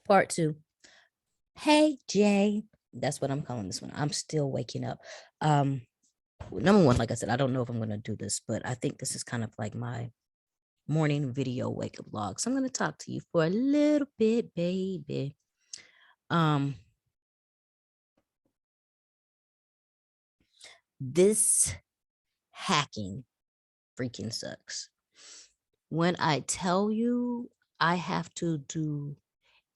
Part 2. Hey, Jay. That's what I'm calling this one. I'm still waking up. Number one, like I said, I don't know if I'm going to do this, but I think this is kind of like my morning video wake up vlog. So I'm going to talk to you for a little bit, baby. This hacking freaking sucks. When I tell you I have to do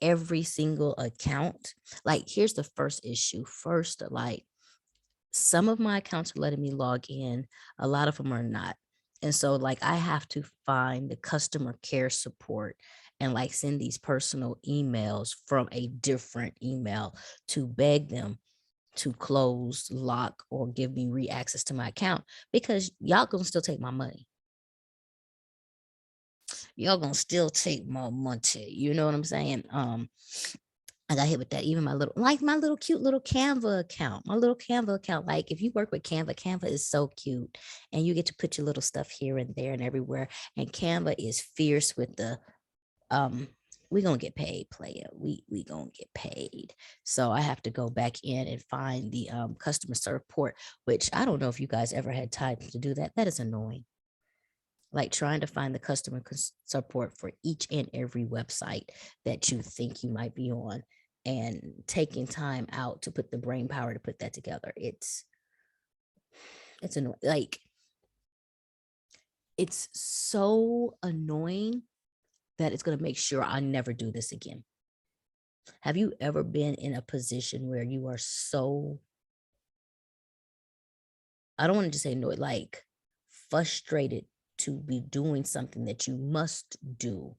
every single account, like here's the first issue. First, like some of my accounts are letting me log in, a lot of them are not. And so like I have to find the customer care support and like send these personal emails from a different email to beg them to close, lock, or give me re-access to my account, because y'all gonna still take my money. Y'all gonna still take my money. You know what I'm saying? I got hit with that. Even my little cute little Canva account, Like if you work with Canva is so cute, and you get to put your little stuff here and there and everywhere. And Canva is fierce with the, we gonna get paid, player. We gonna get paid. So I have to go back in and find the customer support, which I don't know if you guys ever had time to do that. That is annoying. Like trying to find the customer support for each and every website that you think you might be on, and taking time out to put the brain power to put that together. It's annoying. Like it's so annoying that it's going to make sure I never do this again. Have you ever been in a position where you are so, I don't want to just say annoyed, like frustrated to be doing something that you must do,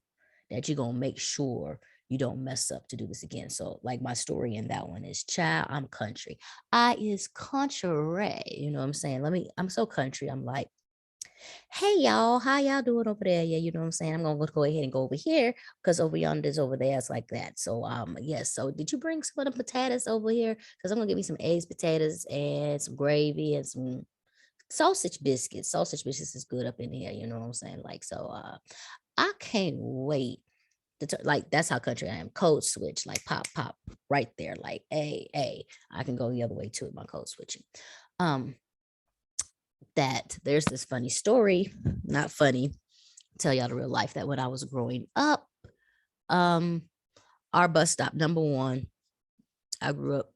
that you're going to make sure you don't mess up to do this again? So like my story in that one is, child, I'm country. I is country. You know what I'm saying? I'm so country. I'm like, hey y'all, how y'all doing over there? Yeah, you know what I'm saying? I'm gonna go ahead and go over here, because over yonder is over there. It's like that. So yes. So did you bring some of the potatoes over here? Because I'm gonna give me some eggs, potatoes, and some gravy and some sausage biscuits. Sausage biscuits is good up in here, you know what I'm saying? Like, so I can't wait to like, that's how country I am. Code switch, like pop, pop, right there. Like, hey, I can go the other way too with my code switching. That there's this funny story, not funny, tell y'all the real life, that when I was growing up, um, our bus stop, number one, I grew up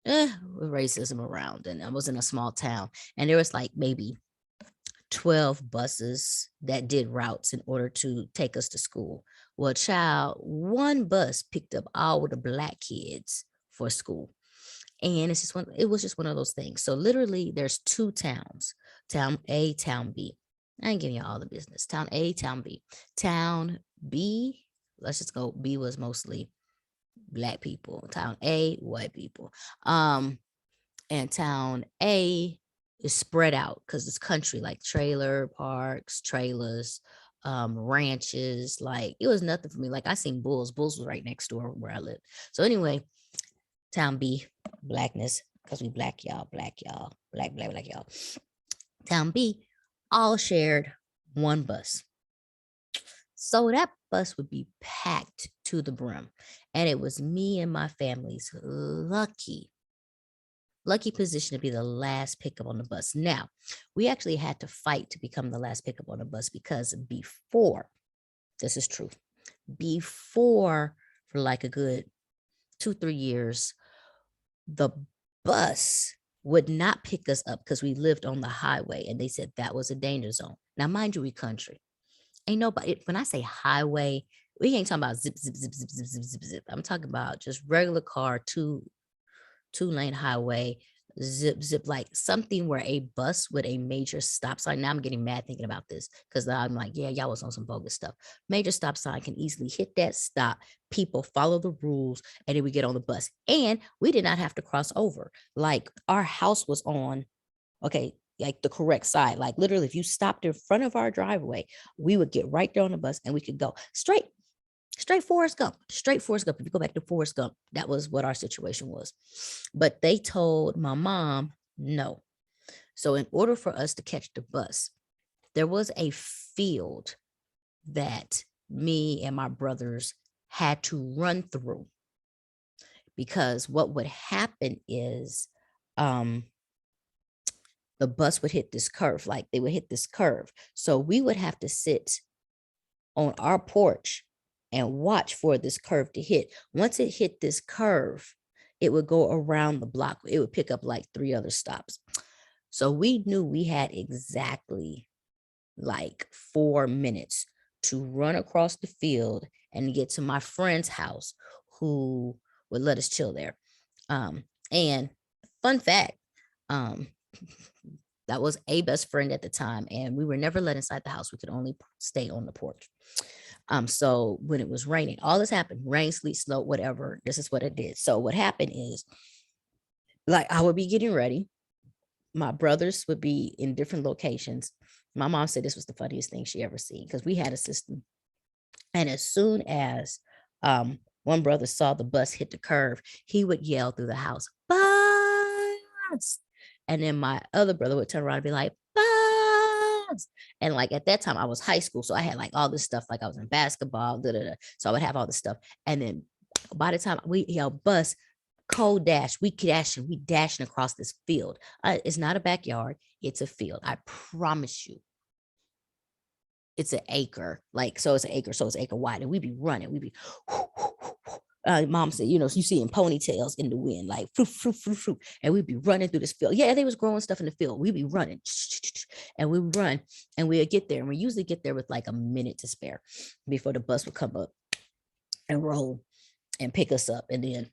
with racism around, and I was in a small town, and there was like maybe 12 buses that did routes in order to take us to school. Well, child, one bus picked up all of the black kids for school. And it was just one of those things. So literally there's two towns, town A, town B. I ain't giving you all the business. Town A, town B. Town B, let's just go, B was mostly black people. Town A, white people. And town A is spread out because it's country, like trailer parks, trailers, ranches. Like it was nothing for me. Like I seen bulls. Bulls was right next door where I lived. So anyway, town B, blackness, because we black y'all, black y'all, black y'all. Town B, all shared one bus. So that bus would be packed to the brim. And it was me and my family's lucky position to be the last pickup on the bus. Now, we actually had to fight to become the last pickup on the bus, because before, this is true, before, for like a good 2-3 years, the bus would not pick us up because we lived on the highway, and they said that was a danger zone. Now, mind you, we country. Ain't nobody, when I say highway, we ain't talking about zip, zip, zip, zip, zip, zip, zip, zip. I'm talking about just regular car, two-lane highway, zip, zip, like something where a bus with a major stop sign. Now I'm getting mad thinking about this, because I'm like, yeah, y'all was on some bogus stuff. Major stop sign can easily hit that stop. People follow the rules, and then we get on the bus. And we did not have to cross over. Like our house was on, okay, like the correct side. Like literally, if you stopped in front of our driveway, we would get right there on the bus and we could go straight Forrest Gump. Straight Forrest Gump. If you go back to Forrest Gump, that was what our situation was. But they told my mom no. So in order for us to catch the bus, there was a field that me and my brothers had to run through, because what would happen is the bus would hit this curve, like they would hit this curve. So we would have to sit on our porch and watch for this curve to hit. Once it hit this curve, it would go around the block. It would pick up like 3 other stops. So we knew we had exactly like 4 minutes to run across the field and get to my friend's house, who would let us chill there. And fun fact, um, that was a best friend at the time, and we were never let inside the house. We could only stay on the porch. So when it was raining, all this happened, rain, sleet, snow, whatever, this is what it did. So what happened is, like, I would be getting ready. My brothers would be in different locations. My mom said this was the funniest thing she ever seen, because we had a system. And as soon as one brother saw the bus hit the curve, he would yell through the house, "Bus!" And then my other brother would turn around and be like, "Bus!" And like at that time, I was high school. So I had like all this stuff, like I was in basketball, da, da, da. So I would have all this stuff. And then by the time we yell bus, cold dash, we dashing across this field. It's not a backyard, it's a field. I promise you. It's an acre, like, so it's an acre, so it's acre wide, and we'd be running, we'd be, mom said, you see in ponytails in the wind, like, frou, frou, frou, frou, and we'd be running through this field. Yeah, they was growing stuff in the field. We'd be running, and we would run, and we'd get there, and we usually get there with like a minute to spare before the bus would come up and roll and pick us up. And then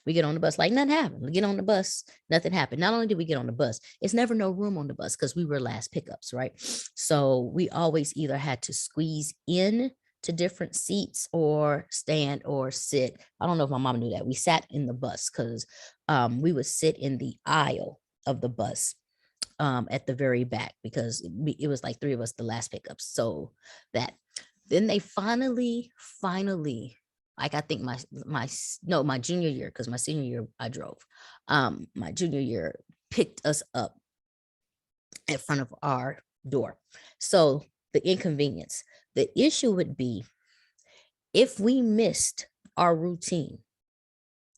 we get on the bus like nothing happened. We get on the bus, nothing happened. Not only did we get on the bus, it's never no room on the bus because we were last pickups, right? So we always either had to squeeze in to different seats or stand or sit. I don't know if my mom knew that. We sat in the bus because we would sit in the aisle of the bus at the very back, because it was like 3 of us, the last pickups. So that then they finally, like, I think my junior year, because my senior year I drove. My junior year picked us up in front of our door. So the inconvenience, the issue would be if we missed our routine,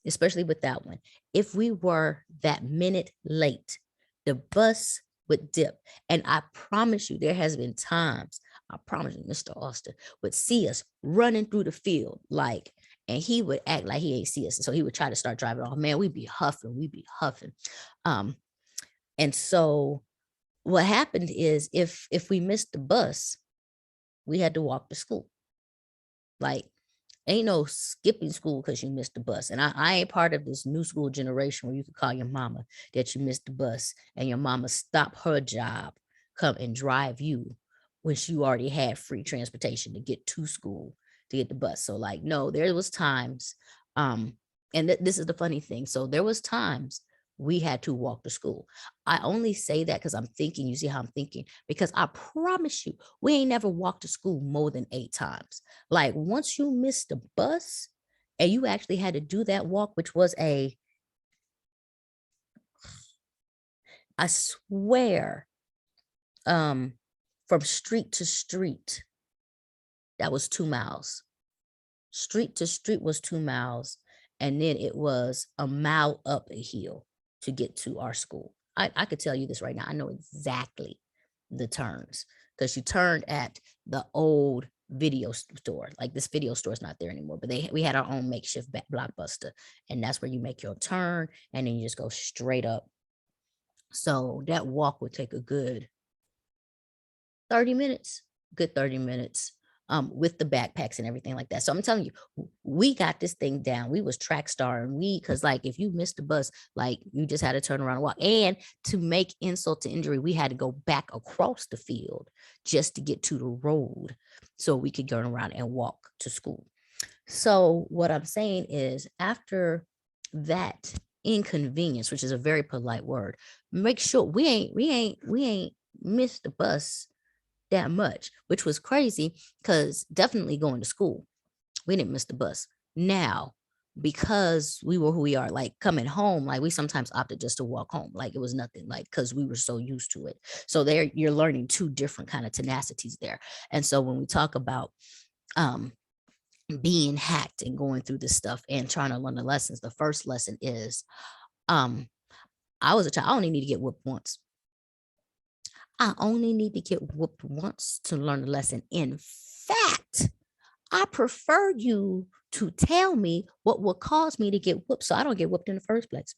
especially with that one, if we were that minute late, the bus would dip. And I promise you, there has been times, I promise you, Mr. Austin would see us running through the field, like, and he would act like he ain't see us. So he would try to start driving off. Man, we'd be huffing. And so what happened is if we missed the bus, we had to walk to school. Like, ain't no skipping school because you missed the bus. And I ain't part of this new school generation where you could call your mama that you missed the bus and your mama stop her job, come and drive you when she already had free transportation to get to school, to get the bus. So like, no, there was times, and this is the funny thing. So there was times we had to walk to school. I only say that because I'm thinking, you see how I'm thinking, because I promise you, we ain't never walked to school more than 8 times. Like, once you missed the bus and you actually had to do that walk, which was I swear, from street to street, that was 2 miles. Street to street was 2 miles. And then it was a mile up a hill to get to our school. I could tell you this right now. I know exactly the turns, because you turned at the old video store. Like, this video store is not there anymore, but we had our own makeshift Blockbuster, and that's where you make your turn, and then you just go straight up. So that walk would take a good 30 minutes, with the backpacks and everything like that. So I'm telling you, we got this thing down. We was track star, and because like, if you missed the bus, like, you just had to turn around and walk. And to make insult to injury, we had to go back across the field just to get to the road so we could turn around and walk to school. So what I'm saying is, after that inconvenience, which is a very polite word, make sure we ain't missed the bus that much, which was crazy, because definitely going to school, we didn't miss the bus. Now, because we were who we are, like, coming home, like, we sometimes opted just to walk home, like it was nothing, like, because we were so used to it. So there, you're learning 2 different kind of tenacities there. And so when we talk about being hacked and going through this stuff and trying to learn the lessons. The first lesson is, um, I was a child. I only need to get whooped once. I only need to get whooped once to learn the lesson. In fact, I prefer you to tell me what will cause me to get whooped so I don't get whooped in the first place.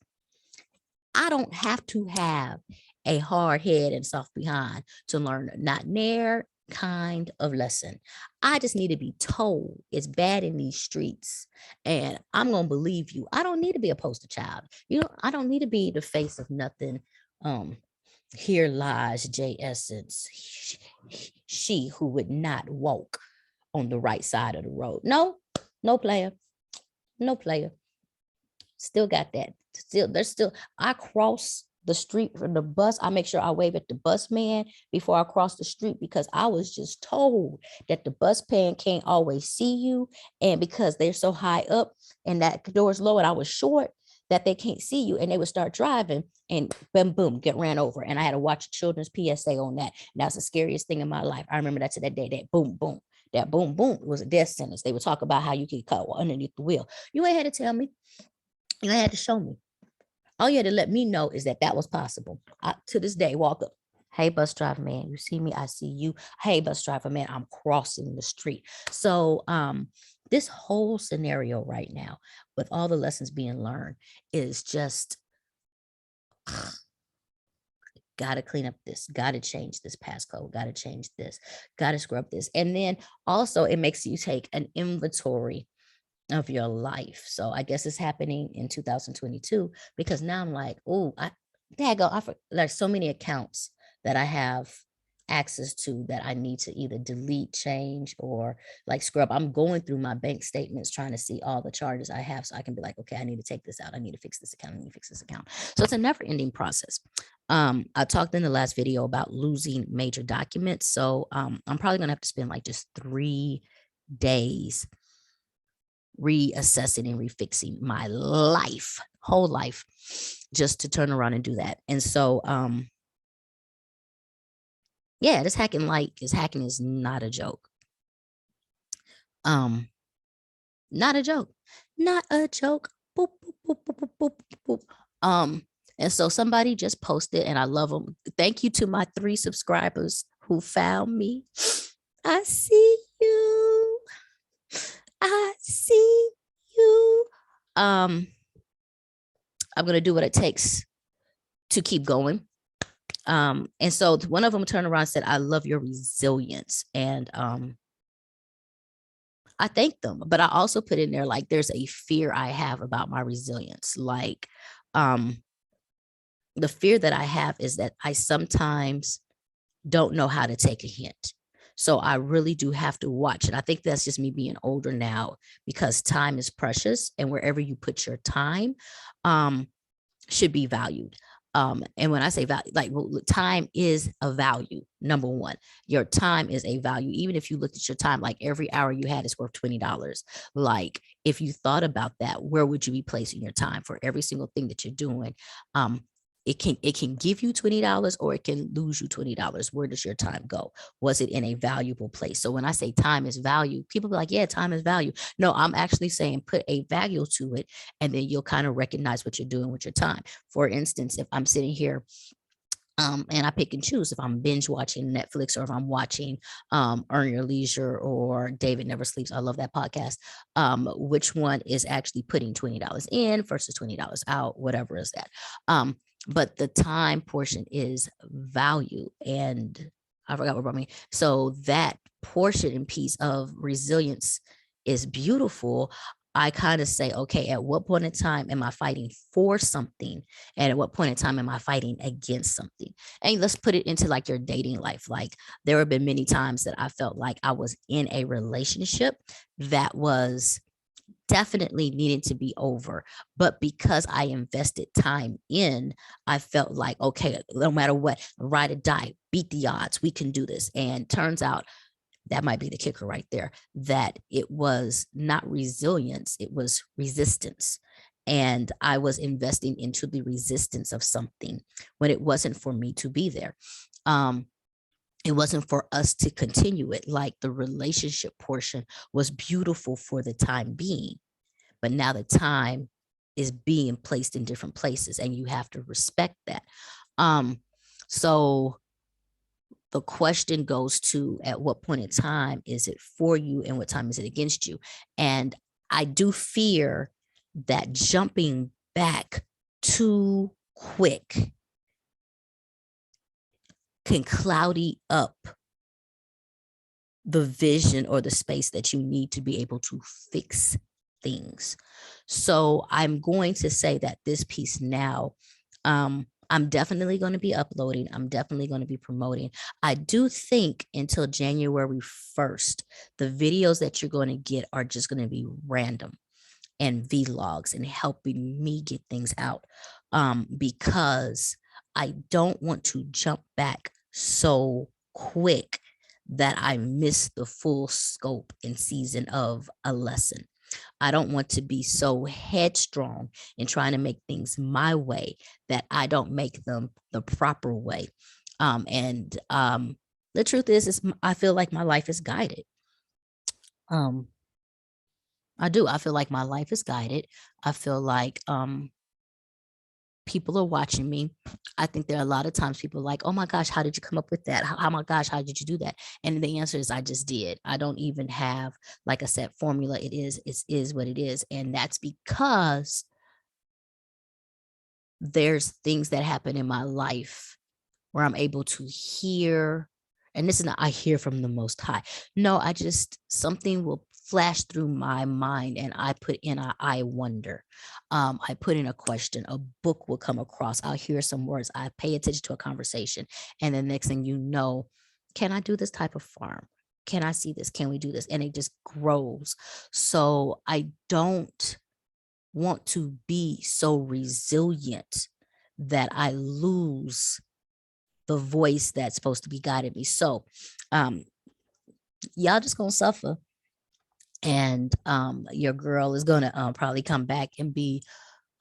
I don't have to have a hard head and soft behind to learn not near kind of lesson. I just need to be told it's bad in these streets and I'm going to believe you. I don't need to be a poster child. You know, I don't need to be the face of nothing. Here lies J Essence, she who would not walk on the right side of the road. No, no player, no player. Still got that. I cross the street from the bus. I make sure I wave at the bus man before I cross the street because I was just told that the bus man can't always see you. And because they're so high up and that door is low and I was short, that they can't see you and they would start driving and boom, boom, get ran over. And I had to watch a children's PSA on that. And that's the scariest thing in my life. I remember that to that day, that boom, boom, that boom, boom was a death sentence. They would talk about how you could cut underneath the wheel. You ain't had to tell me. You ain't had to show me. All you had to let me know is that was possible. I, to this day, walk up. Hey, bus driver man, you see me? I see you. Hey, bus driver man, I'm crossing the street. So this whole scenario right now, with all the lessons being learned, is just got to clean up this, got to change this passcode, got to change this, got to scrub this. And then also it makes you take an inventory of your life. So I guess it's happening in 2022 because now I'm like, oh, there's so many accounts that I have access to that I need to either delete, change, or like scrub. I'm going through my bank statements trying to see all the charges I have so I can be like, okay, I need to take this out. I need to fix this account. I need to fix this account. So it's a never ending process. I talked in the last video about losing major documents. So I'm probably going to have to spend like just 3 days reassessing and refixing my whole life, just to turn around and do that. And so, yeah, this hacking is not a joke. Not a joke, not a joke. Boop, boop, boop, boop, boop, boop. And so somebody just posted, and I love them. Thank you to my 3 subscribers who found me. I see you. I see you. I'm gonna do what it takes to keep going. And so one of them turned around and said, I love your resilience. And I thank them, but I also put in there, like, there's a fear I have about my resilience. Like, the fear that I have is that I sometimes don't know how to take a hint. So I really do have to watch it. I think that's just me being older now because time is precious and wherever you put your time should be valued. And when I say value, like, well, time is a value. Number one, your time is a value. Even if you looked at your time, like every hour you had is worth $20. Like if you thought about that, where would you be placing your time for every single thing that you're doing? It can give you $20 or it can lose you $20. Where does your time go? Was it in a valuable place? So when I say time is value, people be like, yeah, time is value. No, I'm actually saying put a value to it, and then you'll kind of recognize what you're doing with your time. For instance, if I'm sitting here and I pick and choose if I'm binge watching Netflix or if I'm watching Earn Your Leisure or David Never Sleeps. I love that podcast. Which one is actually putting $20 in versus $20 out, whatever is that. But the time portion is value. And I forgot what brought me. So that portion and piece of resilience is beautiful. I kind of say, okay, at what point in time am I fighting for something? And at what point in time am I fighting against something? And let's put it into like your dating life. Like there have been many times that I felt like I was in a relationship that was definitely needed to be over. But because I invested time in, I felt like, okay, no matter what, ride or die, beat the odds, we can do this. And turns out that might be the kicker right there, that it was not resilience, it was resistance. And I was investing into the resistance of something when it wasn't for me to be there. it wasn't for us to continue it. Like the relationship portion was beautiful for the time being, but now the time is being placed in different places and you have to respect that. So the question goes to, at what point in time is it for you and what time is it against you? And I do fear that jumping back too quick can cloudy up the vision or the space that you need to be able to fix things. So I'm going to say that this piece now, I'm definitely going to be uploading. I'm definitely going to be promoting. I do think until January 1st, the videos that you're going to get are just going to be random and vlogs and helping me get things out, because I don't want to jump back so quick that I miss the full scope and season of a lesson. I don't want to be so headstrong in trying to make things my way that I don't make them the proper way. And the truth is I feel like my life is guided. I do. I feel like my life is guided. I feel like people are watching me. I think there are a lot of times people are like, oh my gosh, how did you come up with that? Oh my gosh, how did you do that? And the answer is I just did. I don't even have like a set formula. It is what it is. And that's because there's things that happen in my life where I'm able to hear, and this is not I hear from the Most High. No, I just, something will flash through my mind and I put in I wonder. I put in a question, a book will come across, I'll hear some words, I pay attention to a conversation, and the next thing you know, can I do this type of farm? Can I see this? Can we do this? And it just grows. So I don't want to be so resilient that I lose the voice that's supposed to be guiding me. So y'all just gonna suffer, and your girl is gonna probably come back and be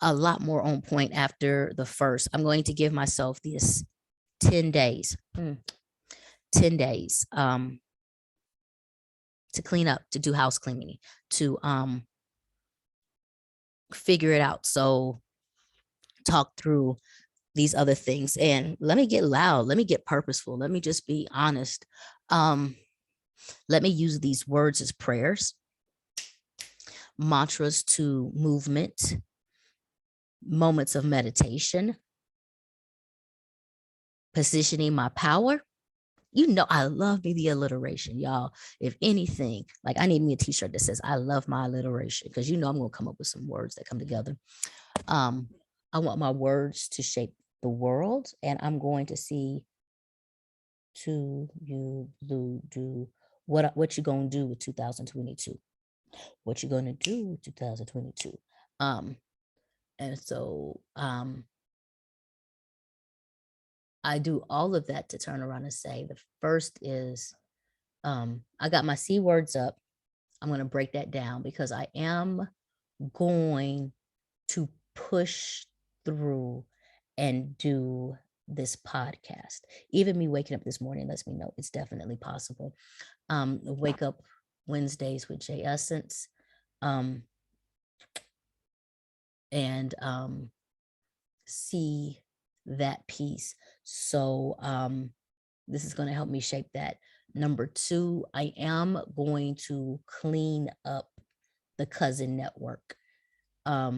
a lot more on point after the first. I'm going to give myself this 10 days 10 days to clean up, to do house cleaning, to figure it out. So talk through these other things, and let me get loud, let me get purposeful, let me just be honest. Let me use these words as prayers, mantras to movement, moments of meditation, positioning my power. You know, I love me the alliteration, y'all. If anything, like I need me a t-shirt that says I love my alliteration, because you know I'm gonna come up with some words that come together. I want my words to shape the world, and I'm going to see to you do what you gonna do with 2022. What you gonna do with 2022? And so I do all of that to turn around and say the first is I got my C words up. I'm going to break that down because I am going to push through and do this podcast. Even me waking up this morning lets me know it's definitely possible. Wake up Wednesdays with J Essence. And see that piece. So this is going to help me shape that. Number two, I am going to clean up the cousin network. Let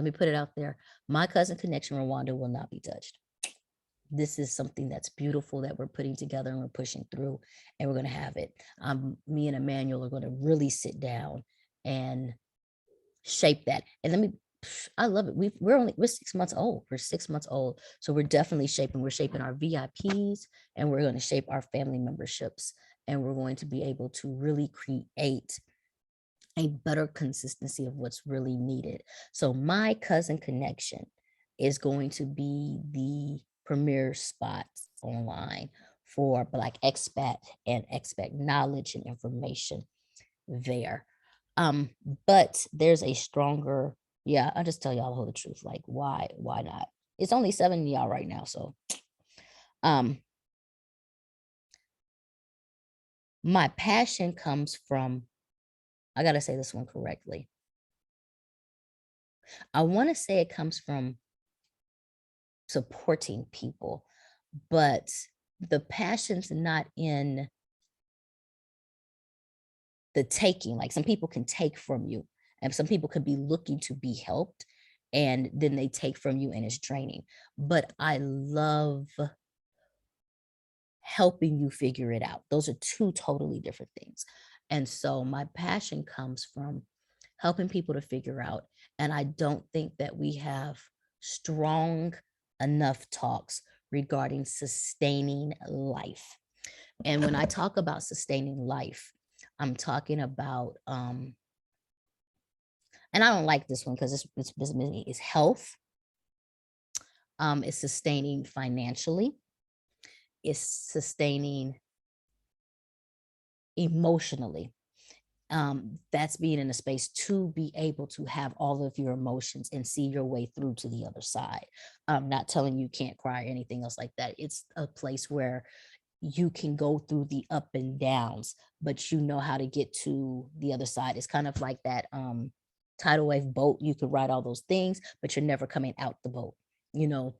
me put it out there. My cousin connection Rwanda will not be touched. This is something that's beautiful that we're putting together and we're pushing through, and we're going to have it. Me and Emmanuel are going to really sit down and shape that. And I love it. We're 6 months old. We're 6 months old. So we're definitely we're shaping our VIPs, and we're going to shape our family memberships, and we're going to be able to really create a better consistency of what's really needed. So my cousin connection is going to be the premier spot online for Black expat and expat knowledge and information there. But there's a stronger, yeah, I'll just tell y'all the whole truth. Like, why not? It's only 7 of y'all right now. So My passion comes from, I got to say this one correctly. I want to say it comes from supporting people, but the passion's not in the taking. Like some people can take from you, and some people could be looking to be helped, and then they take from you and it's draining. But I love helping you figure it out. Those are two totally different things. And so my passion comes from helping people to figure out. And I don't think that we have strong enough talks regarding sustaining life. And when I talk about sustaining life, I'm talking about, and I don't like this one because it's health, it's sustaining financially, it's sustaining emotionally. That's being in a space to be able to have all of your emotions and see your way through to the other side. I'm not telling you can't cry or anything else like that. It's a place where you can go through the up and downs, but you know how to get to the other side. It's kind of like that tidal wave boat. You could ride all those things, but you're never coming out the boat. You know,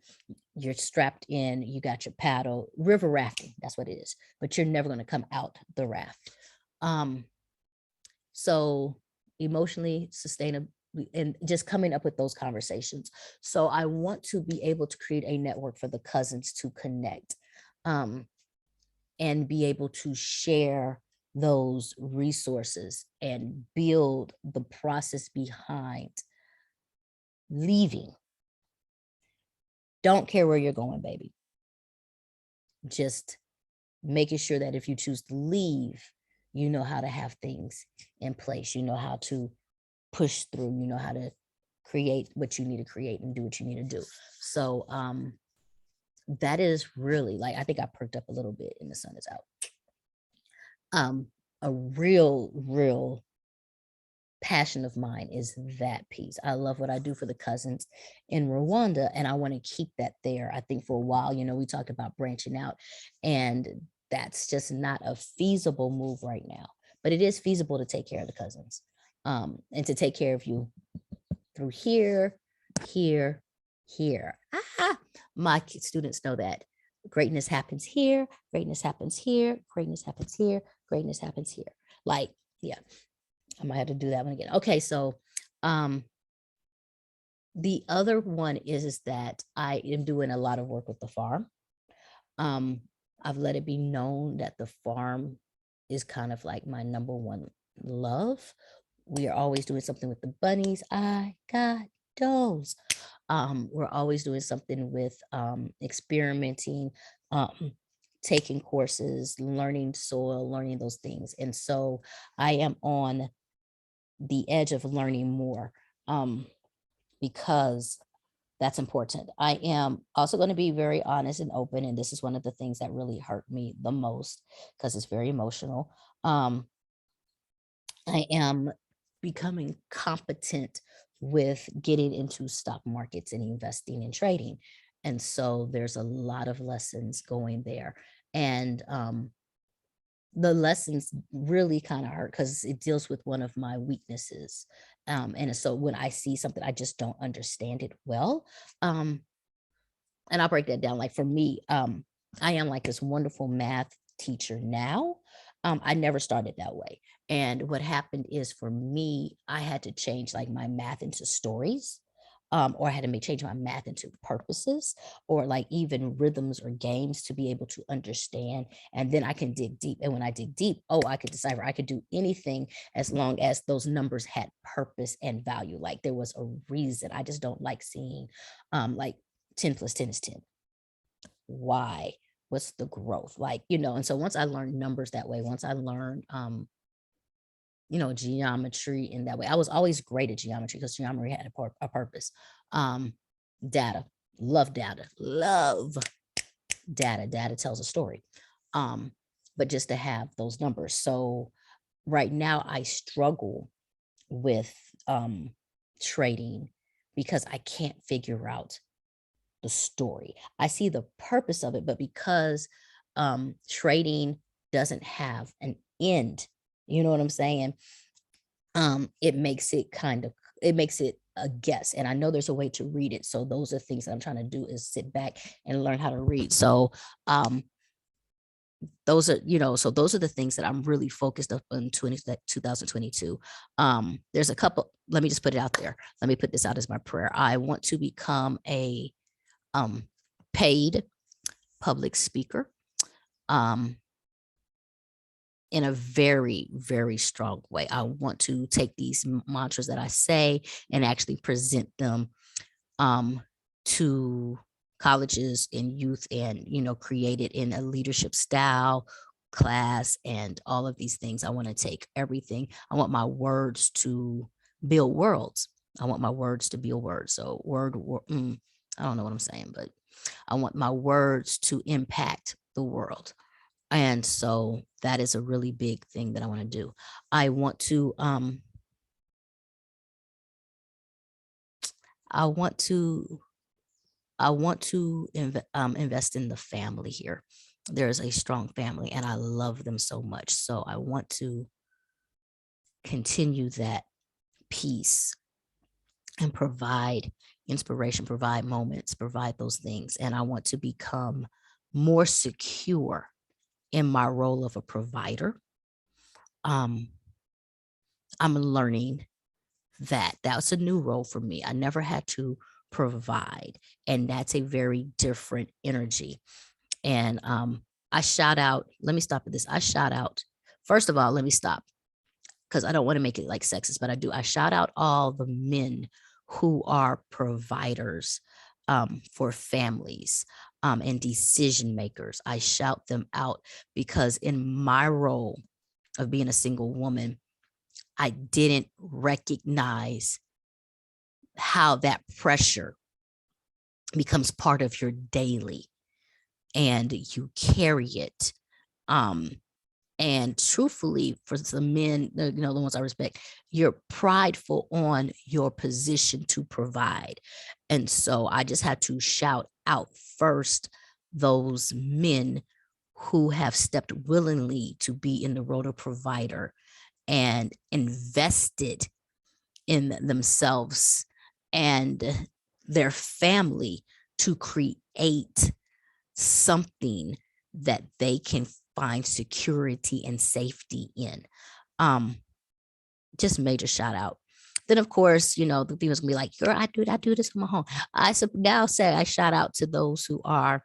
you're strapped in, you got your paddle, river rafting, that's what it is, but you're never going to come out the raft. So emotionally sustainable and just coming up with those conversations. So I want to be able to create a network for the cousins to connect, and be able to share those resources and build the process behind leaving. Don't care where you're going, baby. Just making sure that if you choose to leave, you know how to have things in place. You know how to push through. You know how to create what you need to create and do what you need to do. So that is really, like, I think I perked up a little bit and the sun is out. A real passion of mine is that piece. I love what I do for the cousins in Rwanda, and I want to keep that there. I think for a while, we talked about branching out, and that's just not a feasible move right now. But it is feasible to take care of the cousins, and to take care of you through here, here, here. My students know that greatness happens here, greatness happens here, greatness happens here, greatness happens here. Like, yeah. I might have to do that one again. Okay, so the other one is that I am doing a lot of work with the farm. I've let it be known that the farm is kind of like my number one love. We are always doing something with the bunnies. I got those. We're always doing something with experimenting, taking courses, learning soil, learning those things. And so I am on the edge of learning more, because that's important. I am also going to be very honest and open, and this is one of the things that really hurt me the most because it's very emotional. I am becoming competent with getting into stock markets and investing and trading. And so there's a lot of lessons going there. And the lessons really kind of hurt because it deals with one of my weaknesses. And so when I see something, I just don't understand it well. And I'll break that down. Like for me, I am like this wonderful math teacher now. I never started that way. And what happened is for me, I had to change like my math into stories. Or I had to change my math into purposes or like even rhythms or games to be able to understand. And then I can dig deep. And when I dig deep, I could decipher. I could do anything as long as those numbers had purpose and value. Like there was a reason. I just don't like seeing like 10 plus 10 is 10. Why? What's the growth? Like, and so once I learned numbers that way, once I learned geometry in that way. I was always great at geometry because geometry had a purpose. Data, love data, love data. Data tells a story. But just to have those numbers. So right now I struggle with trading because I can't figure out the story. I see the purpose of it, but because trading doesn't have an end, you know what I'm saying? It makes it it makes it a guess. And I know there's a way to read it. So those are things that I'm trying to do is sit back and learn how to read. So those are, so those are the things that I'm really focused up on 2022. There's a couple, let me just put it out there. Let me put this out as my prayer. I want to become a paid public speaker in a very, very strong way. I want to take these mantras that I say and actually present them to colleges and youth, and create it in a leadership style class and all of these things. I want to take everything. I want my words to build worlds. I want my words to build words. So I don't know what I'm saying, but I want my words to impact the world. And so that is a really big thing that I want to do. I want to invest in the family here. There's a strong family and I love them so much. So I want to continue that peace and provide inspiration, provide moments, provide those things. And I want to become more secure in my role of a provider. I'm learning that that's a new role for me. I never had to provide, and that's a very different energy. And I shout out, let me stop at this. I shout out, first of all, let me stop because I don't want to make it like sexist, but I shout out all the men who are providers for families and decision makers. I shout them out because in my role of being a single woman, I didn't recognize how that pressure becomes part of your daily and you carry it. And truthfully, for the men, the ones I respect, you're prideful on your position to provide. And so I just had to shout out first those men who have stepped willingly to be in the role of provider and invested in themselves and their family to create something that they can find security and safety in. Just major shout out. Then of course, the people's gonna be like, girl, I do this in my home. I now say I shout out to those who are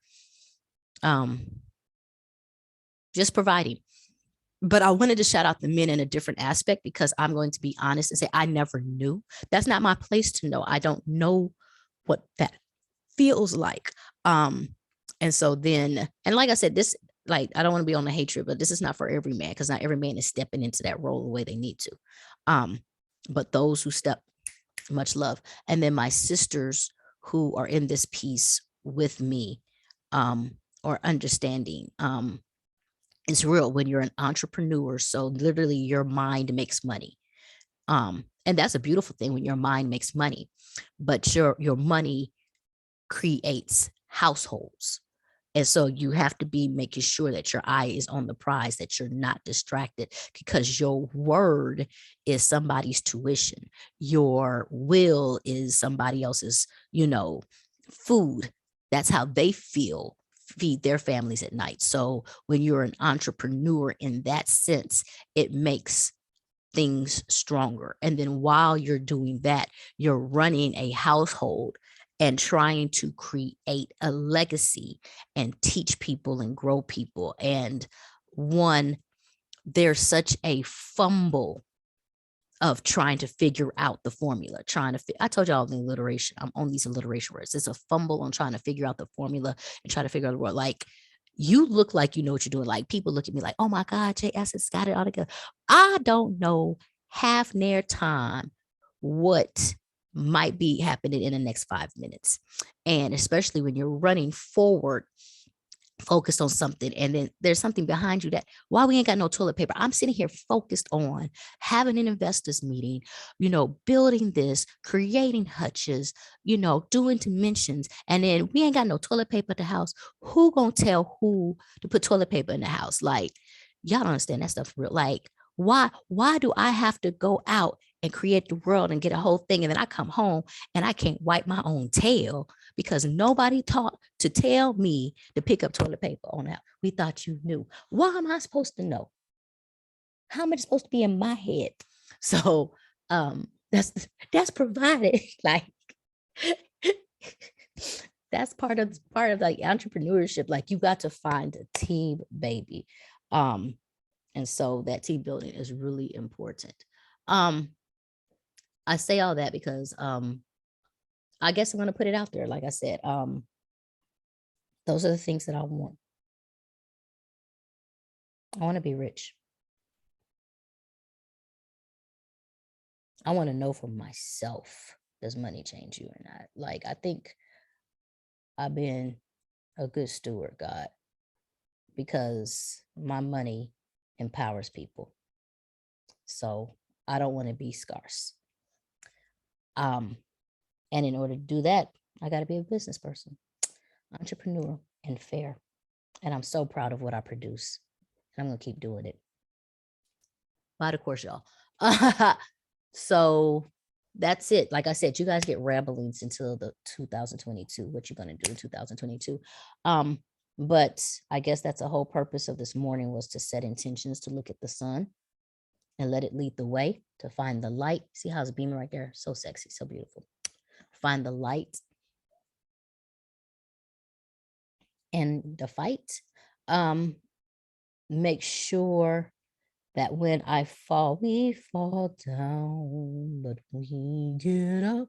just providing. But I wanted to shout out the men in a different aspect because I'm going to be honest and say I never knew. That's not my place to know. I don't know what that feels like. And so then, and like I said, this, like, I don't want to be on the hatred, but this is not for every man because not every man is stepping into that role the way they need to. But those who step, much love. And then my sisters who are in this piece with me, or understanding, it's real when you're an entrepreneur. So literally your mind makes money. And that's a beautiful thing when your mind makes money, but your money creates households. And so you have to be making sure that your eye is on the prize, that you're not distracted, because your word is somebody's tuition. Your will is somebody else's, food. That's how they feed their families at night. So when you're an entrepreneur in that sense, it makes things stronger. And then while you're doing that, you're running a household and trying to create a legacy and teach people and grow people. And there's such a fumble of trying to figure out the formula, I told y'all the alliteration, I'm on these alliteration words. It's a fumble on trying to figure out the formula and try to figure out the word. Like, you look like you know what you're doing. Like, people look at me like, oh my God, JS has got it all together. I don't know half near time what might be happening in the next 5 minutes. And especially when you're running forward focused on something, and then there's something behind you that why we ain't got no toilet paper. I'm sitting here focused on having an investors meeting, building this, creating hutches, doing dimensions, and then we ain't got no toilet paper at the house. Who gonna tell who to put toilet paper in the house? Like, y'all don't understand that stuff real. Like, why do I have to go out and create the world and get a whole thing, and then I come home and I can't wipe my own tail because nobody taught to tell me to pick up toilet paper on that. We thought you knew. Why am I supposed to know? How am I supposed to be in my head? So that's provided. Like that's part of like entrepreneurship. Like you got to find a team, baby. And so that team building is really important. I say all that because I guess I'm going to put it out there. Like I said, those are the things that I want. I want to be rich. I want to know for myself, does money change you or not? Like, I think I've been a good steward, God, because my money empowers people. So I don't want to be scarce. And in order to do that, I got to be a business person, entrepreneur, and fair. And I'm so proud of what I produce. And I'm going to keep doing it. By the course, y'all. So that's it. Like I said, you guys get ramblings until the 2022, what you're going to do in 2022. But I guess that's the whole purpose of this morning, was to set intentions, to look at the sun and let it lead the way, to find the light. See how it's beaming right there? So sexy, so beautiful. Find the light and the fight. Make sure that when I fall, we fall down, but we get up.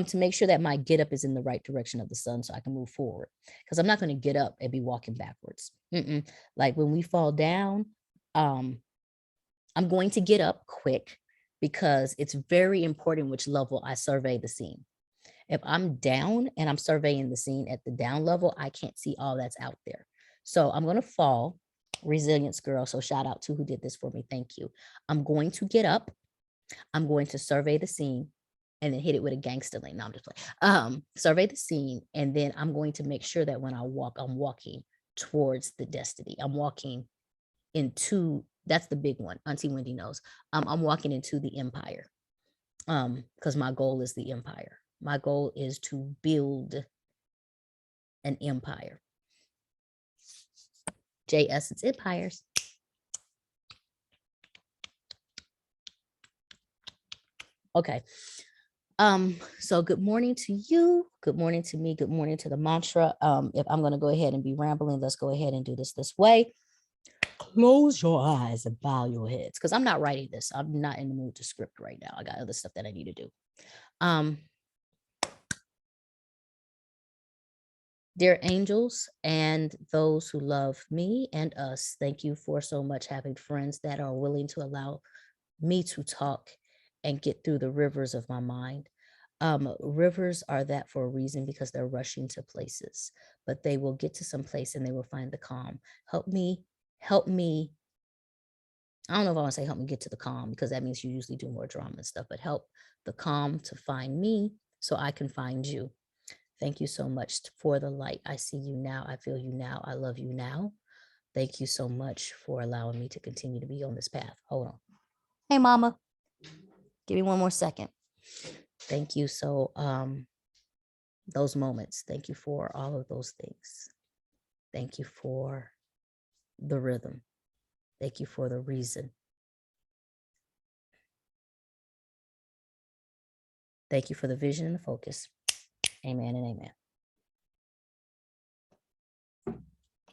To make sure that my get up is in the right direction of the sun so I can move forward. Because I'm not going to get up and be walking backwards. Like when we fall down, I'm going to get up quick, because it's very important which level I survey the scene. If I'm down and I'm surveying the scene at the down level, I can't see all that's out there. So I'm going to fall. Resilience girl. So shout out to who did this for me. Thank you. I'm going to get up. I'm going to survey the scene and then hit it with a gangster lane. No, I'm just playing. Survey the scene. And then I'm going to make sure that when I walk, I'm walking towards the destiny. I'm walking into, that's the big one. Auntie Wendy knows. I'm walking into the empire. Because my goal is the empire. My goal is to build an empire. J Essence Empires. Okay. So good morning to you. Good morning to me. Good morning to the mantra. If I'm going to go ahead and be rambling, let's go ahead and do this way. Close your eyes and bow your heads, because I'm not writing this. I'm not in the mood to script right now. I got other stuff that I need to do. Dear angels and those who love me and us, thank you for so much having friends that are willing to allow me to talk and get through the rivers of my mind. Rivers are that for a reason, because they're rushing to places, but they will get to some place and they will find the calm. Help me. I don't know if I want to say help me get to the calm, because that means you usually do more drama and stuff, but help the calm to find me so I can find you. Thank you so much for the light. I see you now. I feel you now. I love you now. Thank you so much for allowing me to continue to be on this path. Hold on. Hey, mama. Give me one more second. Thank you. So those moments, thank you for all of those things. Thank you for the rhythm. Thank you for the reason. Thank you for the vision and the focus. Amen and amen.